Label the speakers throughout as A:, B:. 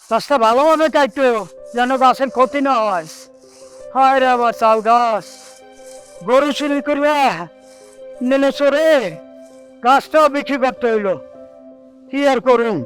A: গাছটা ভালোভাবে কাটতো যেন গাছের ক্ষতি না হয়। হায় রে আমার চাল গাছ, গরু চুরি করবে নেনে চড়ে গাছটাও বিক্রি করতে হইলো, কি আর করুন।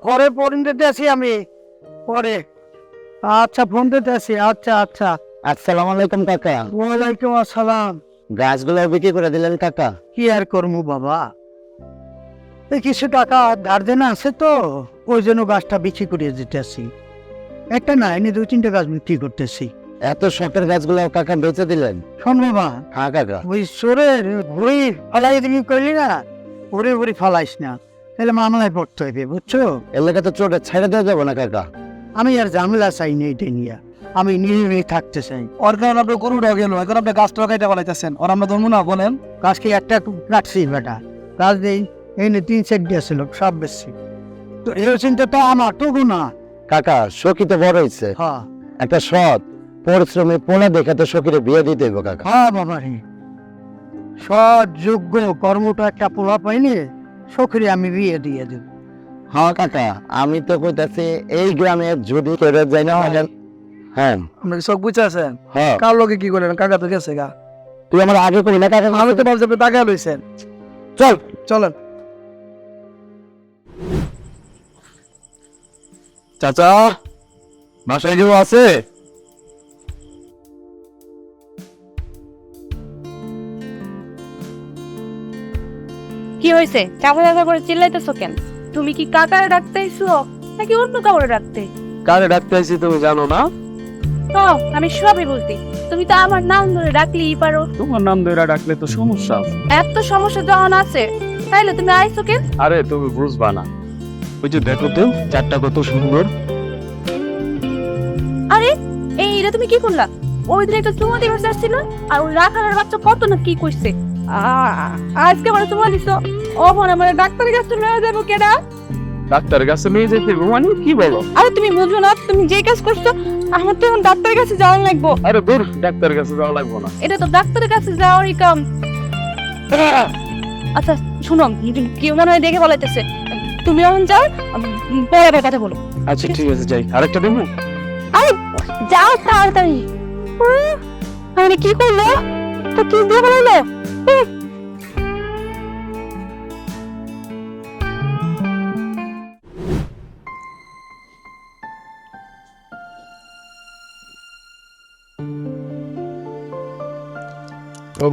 A: পরে ফোন দিতে আছি আমি, পরে। আচ্ছা ফোন দিতে আছি, আচ্ছা আচ্ছা।
B: আসসালামু আলাইকুম কাকা।
A: ওয়ালাইকুম আসসালাম।
B: গাছগুলো বিক্রি করে দিলেন কাকা?
A: কি আর করবো বাবা, এই কিছু টাকা ধার দেনা আছে তো, ওই জন্য গাছটা বিক্রি করে দিতেছি। একটা না, এনে 2-3টা গাছ বিক্রি করতেছি।
B: এত শখের গাছগুলো কাকা বেচে দিলেন?
A: শোন বাবা,
B: হ্যাঁ কাকা।
A: ওই চোরের ঘুড়ি ফালাই তুমি করলি না, ঘুরে ঘুরি ফালাইস না, তাহলে মামলায় পড়তে হবে, বুঝছো?
B: এলাকা তো চোরে ছেড়ে দেওয়া যাবে না কাকা।
A: আমি আর ঝামেলা চাই না এটা নিয়ে, আমি নিয়ে থাকতে চাই।
C: ওর কারণে আপনি গরুটা গেল, এখন আপনি গাছটা কাইটা বলাইতেছেন, ওর আমরা ধরবো না বলেন?
A: গাছকে একটা কাটছি বেটা, গাছ দেই এনে 3 সেট দিয়েছিল, সব বেশি। তো এই চিন্তা তো আমার টুকু না।
B: কাকা সখী তো বড় হয়েছে,
A: হ্যাঁ
B: একটা সৎ পরিশ্রমী পোলা দেখে তো সখীরে বিয়ে দিতে হইব কাকা।
A: হ্যাঁ বাবা রে, সৎ যোগ্য কর্মটা একটা পোলা পাইনি, সখরে আমি বিয়ে দিয়ে দেব।
B: হ্যাঁ কাকা, আমি তো কইতাছি এই গ্রামে যদি করে যাই না হয়। হ্যাঁ
C: আপনি কি সব বুঝে আছেন?
B: হ্যাঁ,
C: কার লোকে কি করলেন? কাকা তো গেছে গা।
B: তুই আমার আগে করি না কাকা।
C: আমি তো ভাবছি আপনি টাকা লইছেন।
B: চল
C: চলেন।
D: চাচা, বাসায় কেউ আছে?
E: কি হয়েছে? চাপা চাপা করে চিল্লাইতেছো কেন? তুমি কি কাকারে ডাকতেইছো নাকি অন্য কাউরে ডাকতে?
D: কারে ডাকতে আইছি তুমি জানো না?
E: তো আমি সবই বলতে, তুমি তো আমার নাম ধরে ডাকলেই পারো।
D: তোমার নাম ধরে ডাকলে তো সমস্যা আছে।
E: এত সমস্যা যখন আছে তাইলে তুমি আইছো কেন?
D: আরে তুমি বুঝবা না, ওই যে দেখো তো চারটা কত সুন্দর।
E: আরে এইটা তুমি কি করলা? ওই দিন একটা চুমা দিবস আসছিল, আর ওই রাখালের বাচ্চা কত না কি কইছে। আজকে আমার চুমা দিছো, ওখন আমার ডাক্তারের কাছে নিয়ে যাবো কেডা?
D: ডাক্তারের কাছে নিয়ে যেতে মানে কি বলো?
E: আরে তুমি বুঝো না, তুমি যে কাজ করছো আমার তো এখন ডাক্তারের কাছে যাওয়া লাগবো।
D: আরে দূর, ডাক্তারের কাছে যাওয়া লাগবে না।
E: এটা তো ডাক্তারের কাছে যাওয়ারই কাম। আচ্ছা শুনো, কেউ মনে হয় দেখে বলাইতেছে, তুমি এখন যাও, পরে কথা বলো।
D: আচ্ছা ঠিক আছে, যাই। আরেকটা দেবো?
E: আরে যাও তাড়াতাড়ি। আরে কি করলো? তো কি দিয়ে বলাইলো?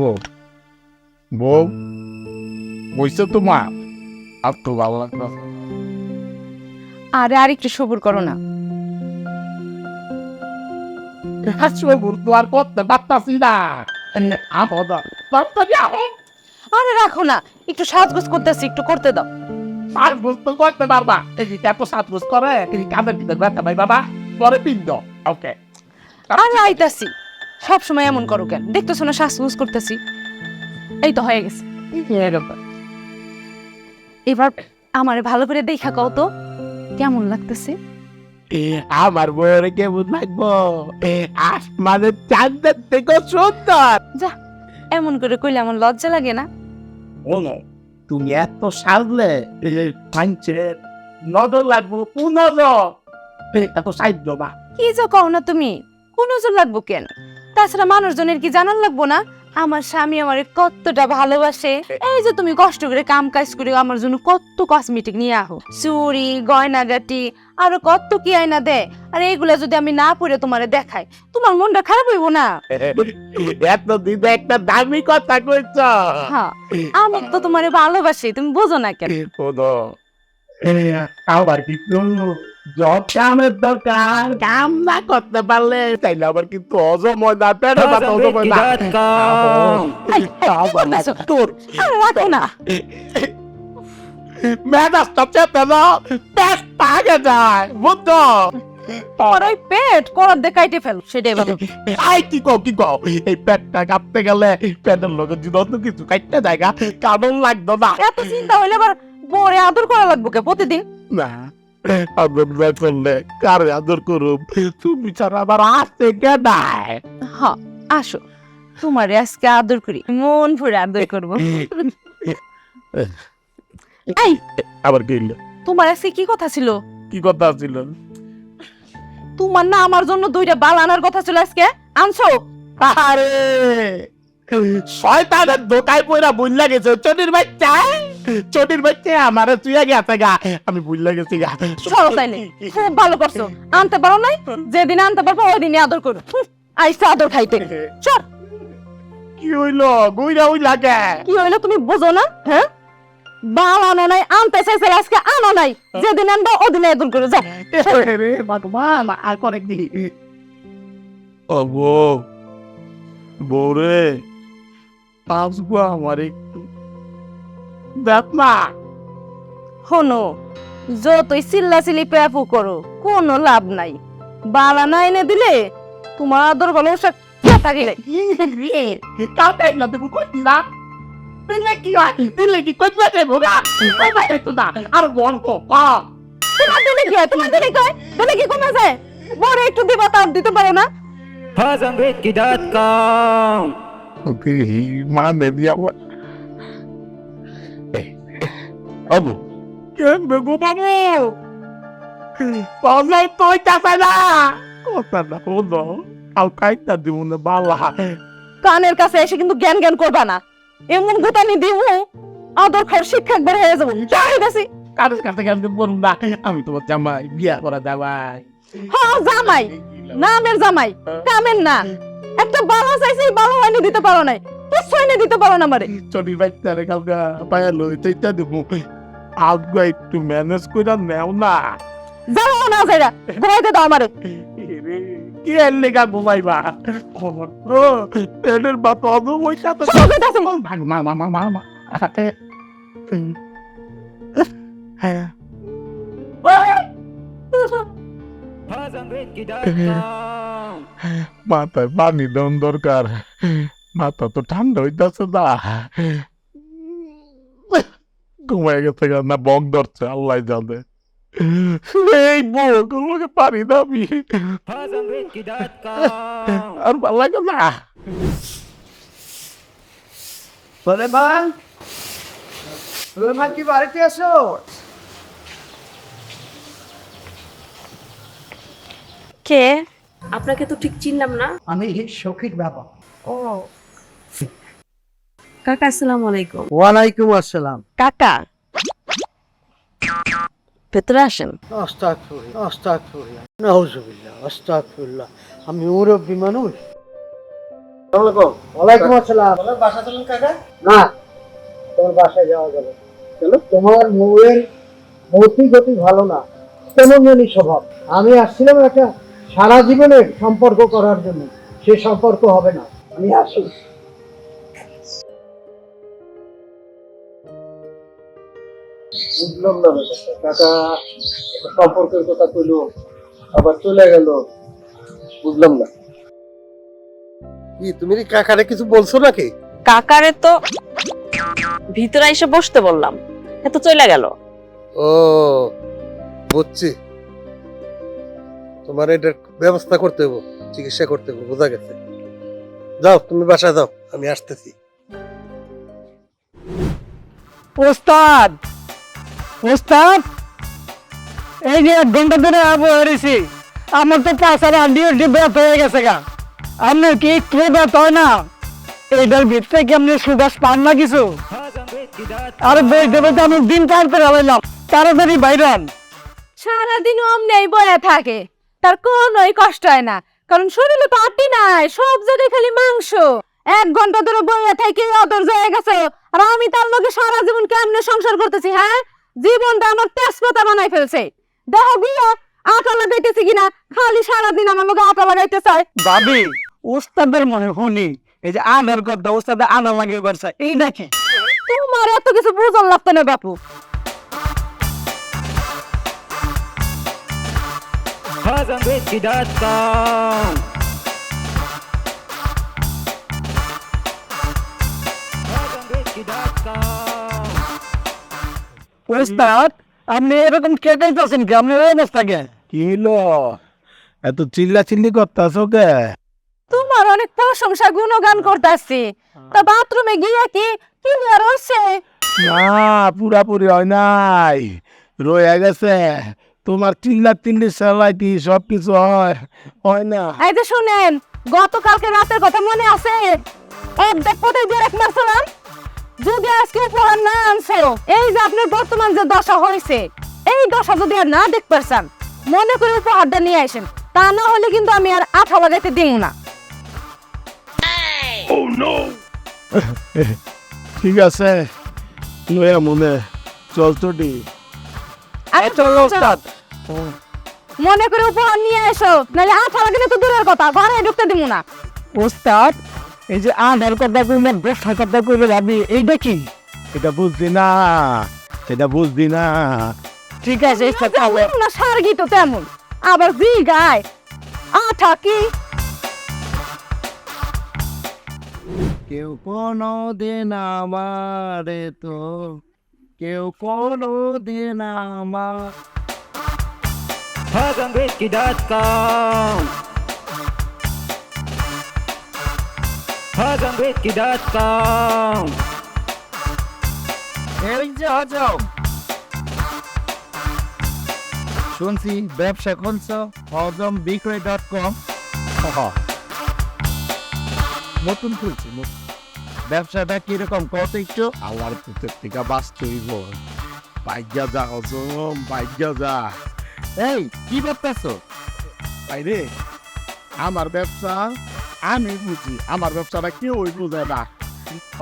F: বউ বউ বইছে তো মা, আর তো ভালো লাগতো।
E: আরে আর একটু সবুর করো না।
F: আর করতে পারতাছি না।
E: আরে রাখো না, একটু সাজগোজ করতেছি, একটু করতে দাও।
F: সাজগোজ তো করতে পারবা, এই যে এত সাজগোজ করে কাঁধের ভিতরে ব্যথা ভাই বাবা, পরে পিন্দ। ওকে
E: আরে আইতাছি, সব সময় এমন করো কেন? দেখতেছো না সাজগোজ করতেছি। এই তো হয়ে গেছে। এবার আমারে ভালো করে দেখা কও তো কেমন লাগতেছে।
F: আমার বউয়ের কেমন লাগবো? আসমানের চাঁদের থেকে সুন্দর।
E: যা, এমন করে কইলে আমার লজ্জা লাগে না?
F: তুমি এত সাজলে পাঞ্চের নজর লাগবো, পুনজর এত সাহায্য বা।
E: কি যে কও না তুমি, কোন নজর লাগবো কেন? তাছাড়া মানুষজনের কি জানার লাগবো না আমার স্বামী আমারে কতটা ভালোবাসে? এই যে তুমি কষ্ট করে কাম কাজ করে আমার জন্য কত কসমেটিক নিয়ে আহো, চুড়ি গয়নাগাটি আরো কত কি আয়না দেয়, আর এইগুলা যদি আমি না পরে তোমারে দেখাই, তোমার মনটা খারাপ হইব না?
F: এত দিনে একটা দামি কথা কইছ।
E: হ্যাঁ, আমি তো তোমারে ভালোবাসি, তুমি বোঝো না কেন?
F: আবার কিন্তু জব কামের দরকার, কাম না করতে পারলে তাইলে আবার কিন্তু অজময় না, পেটে ব্যথা অজময় না। তোর
E: আরে রাখো না।
F: মেজাজটা চেপে দাও, পেট পাকে যায়, বুঝছো?
E: তোমার ওই পেট করার দিয়ে কাইটে ফেল, সেটাই ভালো।
F: আই কি কও এই পেটটা কাঁপতে গেলে পেটের লোকের যদি অন্য কিছু কাটতে জায়গা কারণ লাগতো না।
E: এত চিন্তা হইলে আবার বরে আদর করা লাগবো কে প্রতিদিন?
F: না আদর না করলে কারে আদর করুম? তুমি ছাড়া আমার আসতে কে নাই?
E: হ আসো, তোমারে আজকে আদর করি, মন ভরে আদর করবো। এই
F: আবার কি হইলো?
E: তোমার আজকে কি কথা ছিল?
F: কি কথা ছিল?
E: তোমার না আমার জন্য 2টা বাল আনার কথা ছিল, আজকে আনছো?
F: আরে শয়তানের দোকায় পয়রা বুঝলা গেছে চটির বাচ্চা, চটির বাচ্চা আমারে তুই গেছে গা, আমি বুঝলা গেছি গা।
E: সরো তাইলে, খুব ভালো করছো। আনতে পারো নাই, যেদিন আনতে পারবো ওই দিনই আদর করো। আইসা আদর খাইতে। চল।
F: কি হইলো? গুইরা হইলা কে?
E: কি হইলো তুমি বোঝো না? হ্যাঁ, বাল আনো নাই, আনতে চাইছে আজকে আনো নাই, যেদিন আনবো ওদিনে আদর করো। যাও।
F: রে ভগবান, আর করে কি? ও বউরে, আসবো আমার একটু দেখ না।
E: শোনো, যতই চিল্লাচিল্লি পেপু করো কোনো লাভ নাই। বালা না এনে দিলে তোমার আদর ভালোবাসা থাকলে
F: কাউকে না দেবো কইছি না। দিলে কি হয়? দিলে কি কইবা দেবো গা? কইবা একটু না, আর গল্প কম।
E: তোমার দিলে কি হয়? তোমার দিলে কি হয়? দিলে কি কমে যায়? বড় একটু দিবা, তার দিতে পারো না?
G: Fazambetki.com
F: মানে দিয়া আবু কেন বেগো বাবু পাওয়াই তোই চাচা না কথা না হলো আও কাইটা দিব না বালা
E: কানের কাছে এসে কিন্তু জ্ঞান জ্ঞান করবা না। এমন গোতানি দিব আদর খাওয়ার শিক্ষক বের হয়ে যাবো। যাই গেছি।
F: কারোর কাছে কেন বলুন না, আমি তোমার জামাই, বিয়া করা জামাই।
E: হ্যাঁ জামাই, নামের জামাই, কামের না। একটা বালা চাইছি, বালা এনে দিতে পারো নাই, তো সইনে দিতে পারো না আমারে।
F: চটির বাচ্চারে কালকা পায়া লই চাইটা দেবো, আউটগো একটু ম্যানেজ কইরা নেও না।
E: যাও না যাইরা, ঘুমাইতে দাও আমারে।
F: কি এর লেগা ঘুমাইবা? পেটের বাত অত পয়সা তো
E: সব কইতাছে।
F: ভাগ মা মা মা মা মা হ্যাঁ
G: Fazambetki.com
F: মাথায় পানি দেন দরকার, মাথা তো ঠান্ডা হইতাছে না। ঘুমাই গেছে না, বক ধরছে আল্লাহ জানে। এই বউগুলোকে পানি দাবি
G: Fazambetki.com
F: আর ভালো লাগে না।
A: সুলেমান, সুলেমান কি বাড়িতে আছো?
E: কে?
H: আপনাকে তো ঠিক চিনলাম না।
A: আমি শৌখিক বাবা।
H: ও কাকা, আসসালামু আলাইকুম।
A: ওয়ালাইকুম আসসালাম।
E: কাকা, ভেতরে আসেন।
A: আস্তাগফিরুল্লাহ, আস্তাগফিরুল্লাহ, নাউজুবিল্লাহ, আস্তাগফিরুল্লাহ। আমি মুরব্বী মানুষ। ওয়ালাইকুম আসসালাম। বাসা চলুন কাকা। না, তোমার বাসায় যাওয়া যাবে। চলো, তোমার বউয়ের মতি গতি ভালো না, কেমন জানি স্বভাব। আমি আসছিলাম একটা সারা জীবনের সম্পর্ক করার জন্য, সে সম্পর্ক হবে না। আমি আসি। বুঝলাম না ব্যাপারটা। কাকা একটা সম্পর্কের কথা কইলো, আবার চলে গেল, বুঝলাম না। কি তুমি কাকারে কিছু বলছো নাকি?
H: কাকারে তো ভিতরে এসে বসতে বললাম, এ তো চলে গেল।
I: ও বুঝছি, তোমার এটার ব্যবস্থা করতে হবে, চিকিৎসা করতে হবে, বোঝা গেছে। যাও তুমি বাসায় যাও, আমি আসতেছি।
A: ওস্তাদ, ওস্তাদ, এই যে 1 ঘন্টা ধরে বসেছি, আমার তো পাশার আন্টি ব্যথা হয়ে গেছে গা। আপনার কি একটু ব্যথা হয় না? এইটার ভিতরে কি আপনি সুবাস পান না কিছু? আরে বইতে বইতে আমি দিন পার করে হলাম, তাড়াতাড়ি বাইরান।
E: সারাদিন অমনেই বয়া থাকে, তার কোনোই কষ্ট হয় না, কারণ শরীরে তো আটি নাই, সব জায়গায় খালি মাংস। 1 ঘন্টা ধরে বয়া থেকে অদর হয়ে গেছে, আর আমি তার লগে সারা জীবন কেমনে সংসার করতেছি? হ্যাঁ, জীবনটা আমার তেজপাতা বানাই ফেলছে। দেখো গিয়া আটা লাগাইতেছি কিনা, খালি সারাদিন আমার লগে আটা লাগাইতে চায়।
A: ভাবি, ওস্তাদের মনে শুনি এই যে আনার কথা, ওস্তাদে আনা লাগে বারসা, এই নাকি?
E: তোমার এত কিছু বুঝন লাগতো না বাপু।
G: Fazambetki.com Fazambetki.com
A: ওস্তাদ, আপনি এরকম কেটেই পাচ্ছেন কি আপনি ওই অবস্থাকে
G: কি হলো এত চিল্লা চিল্লি করতেছ কে?
E: তোমার অনেক প্রশংসা গুণগান করতেছি, তা বাথরুমে গিয়ে কি কি আর হচ্ছে?
G: না পুরাপুরি হয় নাই, রয়ে গেছে। তোমার চিল্লা চিল্লি চালাইতি সবকিছু হয় না।
E: এই যে শুনেন, গতকালকে রাতের কথা মনে আছে? অর্ধেক কোথায় দিয়ে এক মারছিলাম। যদি আজকে উপহার না আনছে, এই যে আপনার বর্তমান যে দশা হয়েছে, এই দশা যদি আর না দেখ পারছেন, মনে করে উপহারটা নিয়ে আসেন, তা না হলে কিন্তু আমি আর আঠা লাগাইতে দিব না।
G: ঠিক আছে লয়া মনে চল তো দি।
E: আরে চলো ওস্তাদ, মনে করে উপহার নিয়ে এসো, নাহলে আঠা লাগালে তো দূরের কথা, ঘরে ঢুকতে দিব না।
A: ওস্তাদ এই যে আধার কথা কইলেন ব্যবসা কথা কইলেন আপনি এইটা কি?
G: এটা বুঝবি না, এটা বুঝবি না।
A: ঠিক আছে তাহলে
E: না সারগি তো তেমন, আবার জি গায় আঠা কি?
B: কেউ কোনো দিন আমারে তো কেউ কোনো দিন আমার
G: Haganbeki.com Haganbeki.com
B: এই যে যাও শুনছি ব্যবসা করছ হজম বিক্রয়.com নতুন খুলছি ব্যবসাটা কিরকম কত একটু
G: আল্লাহর পুতের থেকে বাঁচতে হইব। ভাগ্যা যা হজম, ভাগ্যা যা।
B: এই কি ভাবতেছো
G: বাইরে আমার ব্যবসা আমি বুঝি, আমার ব্যবসাটা কেউ বুঝে না।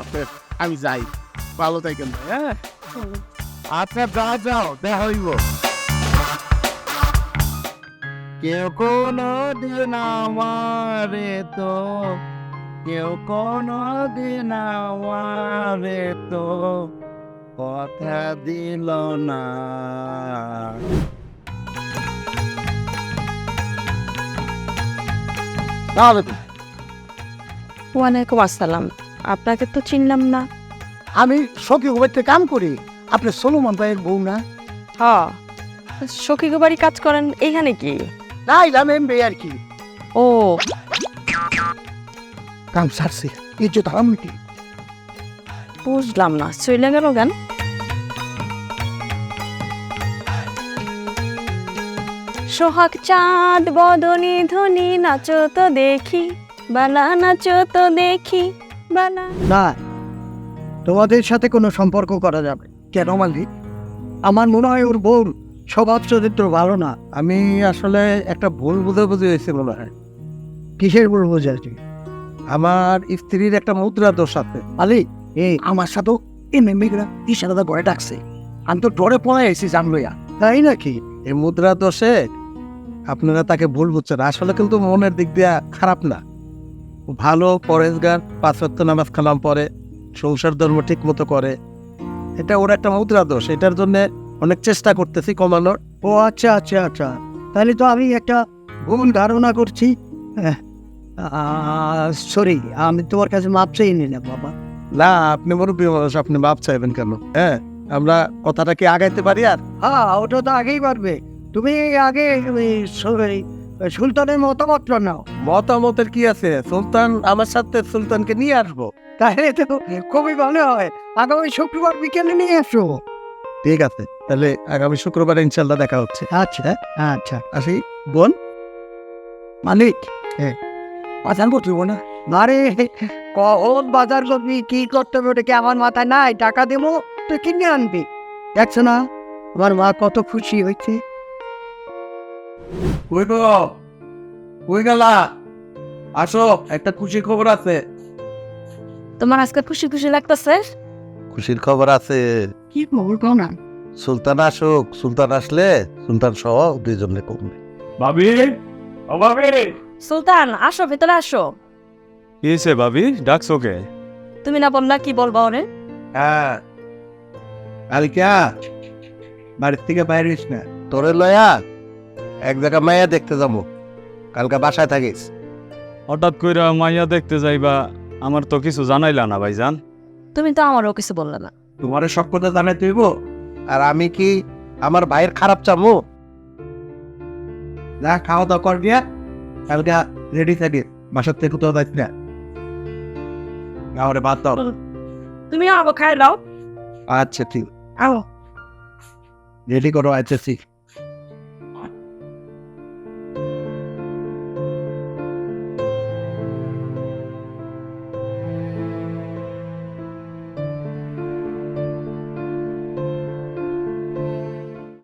G: অতএব আমি যাই, ভালো থাকেন ভাই। হ্যাঁ
B: আচ্ছা যাও দেখা হইব কেউ কোনো দিন আমারে তো কেউ কোনো দিন আমারে তো কথা দিল না।
H: ওয়ালাইকুম আসসালাম, আপনাকে তো চিনলাম না।
A: আমি সখী বাড়িতে কাম করি, আপনি সোলোমন ভাইয়ের বউ না?
H: হ, সখী বাড়ি কাজ করেন এখানে কি?
A: না এলাম এমবি আর কি।
H: ও
A: কাম সারছি ইজ্জত হারাম নাকি?
H: বুঝলাম না, চলে গেল কেন? সোহাগ চাঁদ বদনি ধনি নাচো তো দেখি, বালা নাচো তো দেখি বালা।
A: না তোমাদের সাথে কোনো সম্পর্ক করা যাবে কেন মালিক? আমার মনে হয় ওর বউর স্বভাব চরিত্র ভালো না।
I: আমি আসলে একটা ভুল বুঝাবুঝি হয়েছে মনে হয়।
A: কিসের ভুল বোঝাচ্ছি?
I: আমার স্ত্রীর একটা মুদ্রা দোষ আছে।
A: মালিক এই আমার সাথেও এই মেম্বিকরা কি সাদা ঘরে ডাকছে, আমি তো ডরে পড়ে এসেছি জানলইয়া। তাই নাকি?
I: এই মুদ্রা দোষে আপনারা তাকে ভুল বুঝছেন, আসলে কিন্তু মনের দিক দিয়ে খারাপ না, ভালো পরেশগার, 5 ওয়াক্ত নামাজ কালাম পড়ে, সংসার ধর্ম ঠিক মতো করে। এটা ওর একটা মুদ্রা দোষ, এটার জন্য অনেক চেষ্টা করতেছি কমানোর।
A: ও আচ্ছা আচ্ছা আচ্ছা, তাহলে তো আমি একটা ভুল ধারণা করছি। সরি, আমি তোমার কাছে মাপ চাই নিলাম বাবা।
I: না আপনি মুরব্বী মানুষ, আপনি মাপ চাইবেন কেন? হ্যাঁ আমরা কথাটা কি আগাইতে পারি? আর
A: হ্যাঁ ওটা তো আগেই পারবে, তুমি আগে ওই সুলতানের মতামত নাও।
I: মতামতের কি আছে, সুলতান আমার সাথে সুলতানকে নিয়ে আসবো।
A: তাহলে তো খুবই ভালো হয়, আগামী শুক্রবার বিকেলে নিয়ে এসো।
I: ঠিক আছে, তাহলে আগামী শুক্রবার ইনশাল্লাহ দেখা হচ্ছে।
A: আচ্ছা আচ্ছা।
I: আসি বোন।
A: মালিক বাজার করতে না? আরে কখন বাজার করবি, কি করতে হবে ওটা কি আমার মাথায় নাই? টাকা দেবো তো কিনে আনবি। দেখছো না আমার মা কত খুশি হয়েছে।
I: কই গো, কই গেলা? আসো, একটা খুশির খবর আছে।
H: তোমার আজকে খুশি খুশি লাগতেছে?
B: খুশির খবর আছে।
A: কি খবর কও না?
B: সুলতান আসুক, সুলতান আসলে সুলতান সহ দুইজনে কমবে।
G: ভাবি, ও ভাবি।
H: সুলতান আসো, ভেতরে আসো।
D: কি হয়েছে ভাবি, ডাকছো কে?
H: তুমি না বললা কি বলবা ওরে?
I: হ্যাঁ কালকে বাড়ির থেকে বাইরে হইস না।
B: তোরে লয়া এক জায়গা মাইয়া দেখতে যাবো, কালকে বাসায় থাকিস।
D: হঠাৎ কইরা মাইয়া দেখতে যাইবা, আমার তো কিছু জানাইলা না ভাইজান।
H: তুমি তো আমারও কিছু বললে না।
I: তোমার সব কথা জানাই তুইব।
B: আর আমি কি
I: আমার ভাইয়ের খারাপ চামু যা খাওয়া দাওয়া কর দিয়া কালকে রেডি থাকি বাসার থেকে কোথাও যাইছি না গাওয়ারে বাদ দাও
H: তুমি আবো খাই দাও
I: আচ্ছা ঠিক
H: আও
I: রেডি করো আইতেছি